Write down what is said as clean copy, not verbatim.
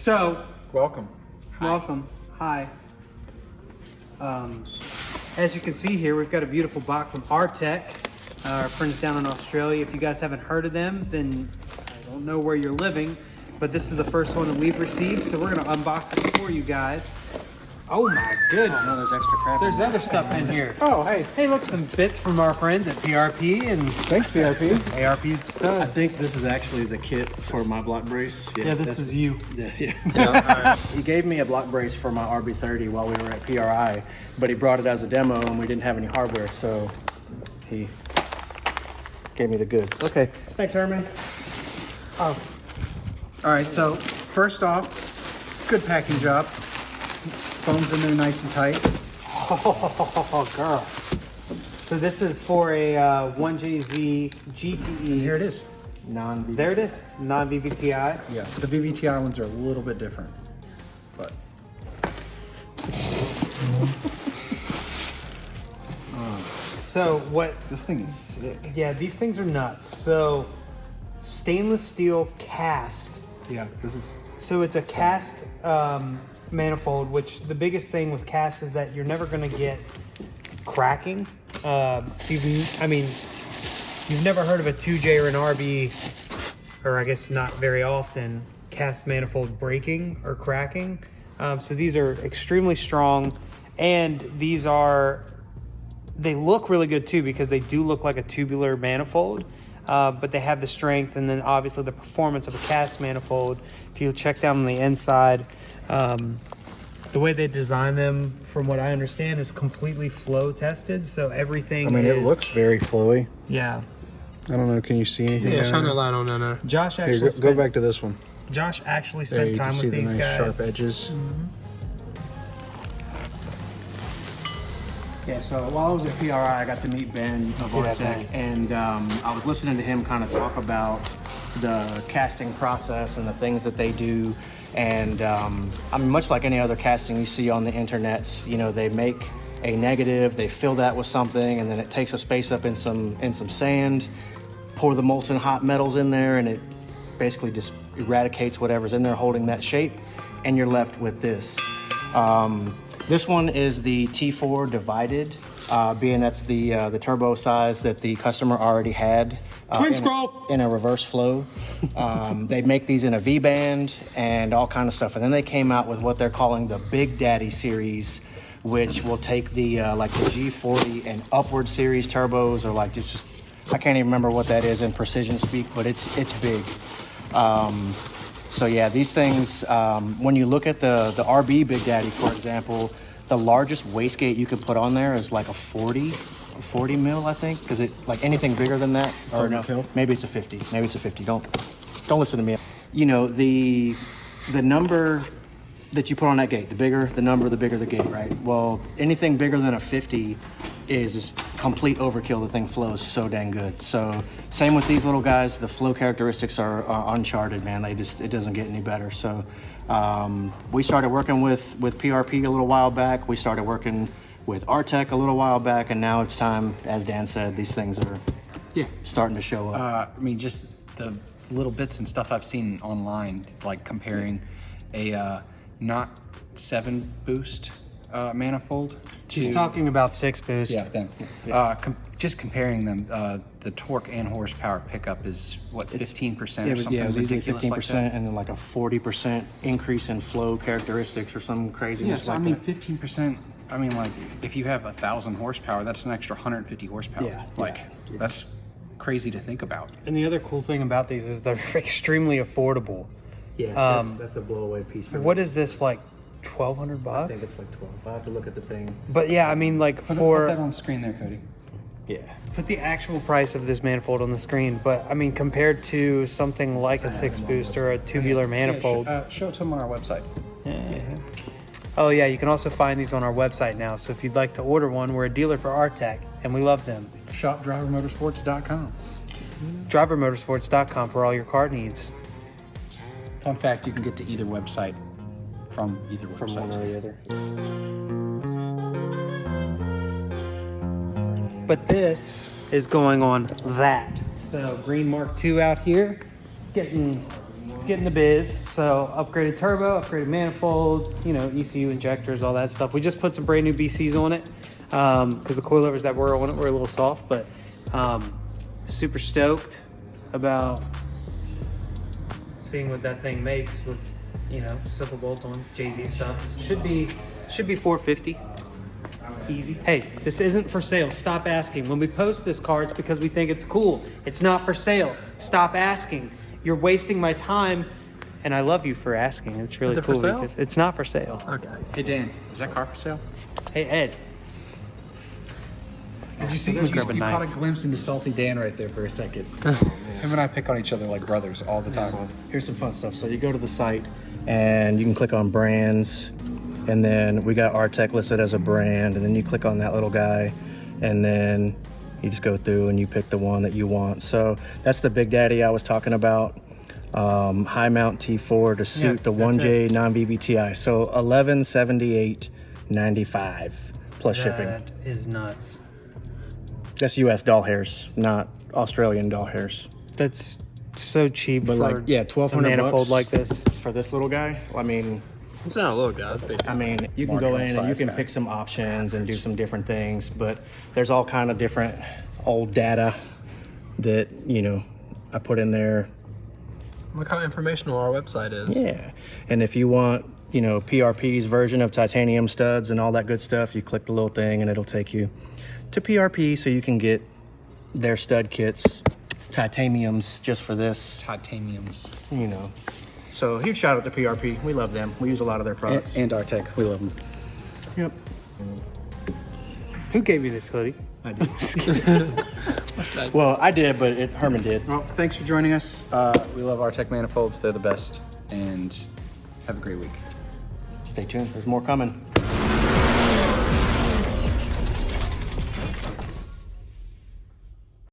So, welcome. Welcome. Hi. As you can see here, we've got a beautiful box from Artec, our friends down in Australia. If you guys haven't heard of them, then I don't know where you're living, but this is the first one that we've received, so we're going to unbox it for you guys. Oh my goodness. Oh, no, there's extra crap. There's other stuff in here. Oh, hey. Hey, look, some bits from our friends at PRP and Thanks, PRP. ARP studs. I think this is actually the kit for my block brace. Yeah, this is you. Yeah. He gave me a block brace for my RB30 while we were at PRI, but he brought it as a demo and we didn't have any hardware, so he gave me the goods. Okay, thanks, Herman. Oh. All right, so first off, good packing job. Foam's in there nice and tight. Oh, girl. So this is for a 1JZ GTE. Here it is. Non-VVTi. There it is. Non-VVTi. Yeah, the VVTi ones are a little bit different, but. So what? This thing is sick. Yeah, these things are nuts. So stainless steel cast. Yeah, this is. So it's a cast manifold, which the biggest thing with cast is that you're never going to get cracking. You've never heard of a 2J or an RB, or I guess not very often, cast manifold breaking or cracking. So these are extremely strong, and they look really good too, because they do look like a tubular manifold, but they have the strength and then obviously the performance of a cast manifold. If you check down on the inside, the way they design them, from what I understand, is completely flow tested. So everything it looks very flowy. Yeah. I don't know. Can you see anything? Yeah, shine a light on that now. Josh actually Here, go back to this one. Josh actually There spent you time can see with the these nice guys. sharp edges. Yeah, so while I was at PRI, I got to meet Ben of See that Artec, thing? and I was listening to him kind of talk about the casting process and the things that they do. And much like any other casting you see on the internets, you know, they make a negative, they fill that with something, and then it takes a space up in some sand, pour the molten hot metals in there, and it basically just eradicates whatever's in there holding that shape, and you're left with this. This one is the T4 divided, being that's the turbo size that the customer already had in a reverse flow. They make these in a V-band and all kind of stuff. And then they came out with what they're calling the Big Daddy series, which will take the like the G40 and upward series turbos, or like just I can't even remember what that is in precision speak, but it's big. So yeah, these things, when you look at the RB Big Daddy, for example, the largest wastegate you can put on there is like a 40 mil, I think, because it, like anything bigger than that, or no, maybe it's a 50. Maybe it's a 50. Don't listen to me. You know, the number that you put on that gate, the bigger the number, the bigger the gate, right? Well, anything bigger than a 50 is just complete overkill. The thing flows so dang good. So same with these little guys. The flow characteristics are uncharted, man. It doesn't get any better. So we started working with PRP a little while back. We started working with Artec a little while back, and now it's time, as Dan said, these things are starting to show up. Just the little bits and stuff I've seen online, like comparing a not 7 boost manifold. She's talking about 6 boost. Yeah, then just comparing them, the torque and horsepower pickup is what, 15% or something? Yeah, it was usually ridiculous 15% like that? and then like a 40% increase in flow characteristics or some craziness Yes, like I mean that. 15%. I mean, like if you have 1,000 horsepower, that's an extra 150 horsepower. Yeah, that's crazy to think about. And the other cool thing about these is they're extremely affordable. Yeah, that's a blow-away piece for me. What is this, like $1,200 bucks? I think it's like 12. I have to look at the thing. But yeah, I mean, like Put that on screen there, Cody. Yeah. put the actual price of this manifold on the screen. But I mean, compared to something like a 6 boost or a tubular manifold. Show it to them on our website. Yeah. Oh yeah, you can also find these on our website now. So if you'd like to order one, we're a dealer for Artec, and we love them. ShopDriverMotorsports.com. DriverMotorsports.com for all your car needs. Fun fact, you can get to either website from either website. From one or the other. But this is going on that. So green Mark II out here, it's getting the biz. So upgraded turbo, upgraded manifold, you know, ECU injectors, all that stuff. We just put some brand new BCs on it because the coilovers that were on it were a little soft, but super stoked about seeing what that thing makes with, you know, simple bolt-ons, Jay-Z stuff. Should be 450. Easy. Hey, this isn't for sale. Stop asking. When we post this car, it's because we think it's cool. It's not for sale. Stop asking. You're wasting my time, and I love you for asking. It's really Is it for cool sale? because it's not for sale. Okay. Hey Dan, is that car for sale? Hey Ed, Did you see? Let me You, grab a you caught a knife. glimpse into Salty Dan right there for a second. Him and I pick on each other like brothers all the time. So here's some fun stuff. So you go to the site and you can click on brands, and then we got Artec listed as a brand, and then you click on that little guy, and then you just go through and you pick the one that you want. So that's the Big Daddy I was talking about. High mount T4 to suit the that's 1J non-VVTi. So 1178.95 plus shipping. that is nuts. That's US doll hairs, not Australian doll hairs. That's so cheap But for like, yeah, a 1,200 manifold bucks like this. for this little guy. I mean, It's not a little guy. It's big. you can go Marginal in and you size can guy. pick some options and do some different things, but there's all kind of different old data that, you know, I put in there. Look how informational our website is. Yeah. And if you want, you know, PRP's version of titanium studs and all that good stuff, you click the little thing and it'll take you to PRP so you can get their stud kits, titaniums just for this, Titaniums. you know. So huge shout out to PRP. We love them. We use a lot of their products. And Artec, we love them. Yep. Who gave you this hoodie? I did. Well, I did, but Herman did. Well, thanks for joining us. We love Artec manifolds. They're the best. And have a great week. Stay tuned. There's more coming.